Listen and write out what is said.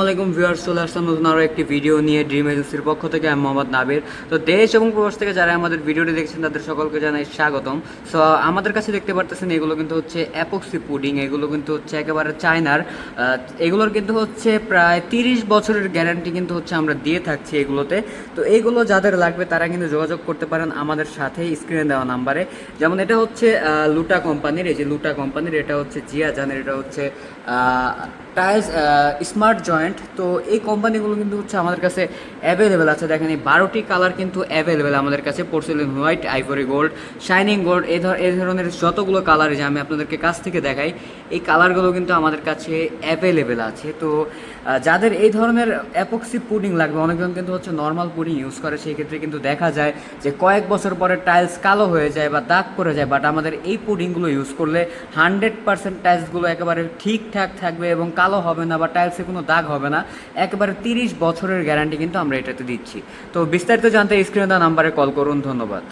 আলাইকুম ভিউয়ার্স, চলে আসলাম নতুন আরও একটি ভিডিও নিয়ে ড্রিম এজেন্সির পক্ষ থেকে। আমি মোহাম্মদ নাবির। তো দেশ এবং প্রবাস থেকে যারা আমাদের ভিডিওটি দেখছেন তাদের সকলকে জানাই স্বাগতম। সো আমাদের কাছে দেখতে পারতেছেন এগুলো কিন্তু হচ্ছে অ্যাপক্সি পুডিং। এগুলো কিন্তু হচ্ছে একেবারে চায়নার। এগুলোর কিন্তু হচ্ছে প্রায় 30 বছরের গ্যারান্টি কিন্তু হচ্ছে আমরা দিয়ে থাকছি এগুলোতে। তো এইগুলো যাদের লাগবে তারা কিন্তু যোগাযোগ করতে পারেন আমাদের সাথে স্ক্রিনে দেওয়া নাম্বারে। যেমন এটা হচ্ছে লুটা কোম্পানির, এই যে লুটা কোম্পানির, এটা হচ্ছে জিয়াজানের, এটা হচ্ছে টাইলস স্মার্ট জয়েন্ট। তো এই কোম্পানিগুলো কিন্তু হচ্ছে আমাদের কাছে অ্যাভেলেবেল আছে। দেখেন এই 12টি কালার কিন্তু অ্যাভেলেবেল আমাদের কাছে। Porcelain white, ivory gold, shining gold, এই ধরনের যতগুলো কালার যে আমি আপনাদেরকে কাছ থেকে দেখাই, এই কালারগুলো কিন্তু আমাদের কাছে অ্যাভেলেবেল আছে। তো যাদের এই ধরনের অ্যাপক্সি পুডিং লাগবে, অনেকজন কিন্তু হচ্ছে নর্মাল পুডিং ইউজ করে, সেই ক্ষেত্রে কিন্তু দেখা যায় যে কয়েক বছর পরে টাইলস কালো হয়ে যায় বা দাগ পড়ে যায়। বাট আমাদের এই পুডিংগুলো ইউজ করলে 100% টাইলসগুলো একেবারে ঠিকঠাক থাকবে এবং কালো হবে না বা টাইলসে কোনো দাগ হবে না। একেবারে 30 বছরের গ্যারান্টি কিন্তু আমরা এটাতে দিচ্ছি। তো বিস্তারিত জানতে স্ক্রিনে দেওয়া নাম্বারে কল করুন। ধন্যবাদ।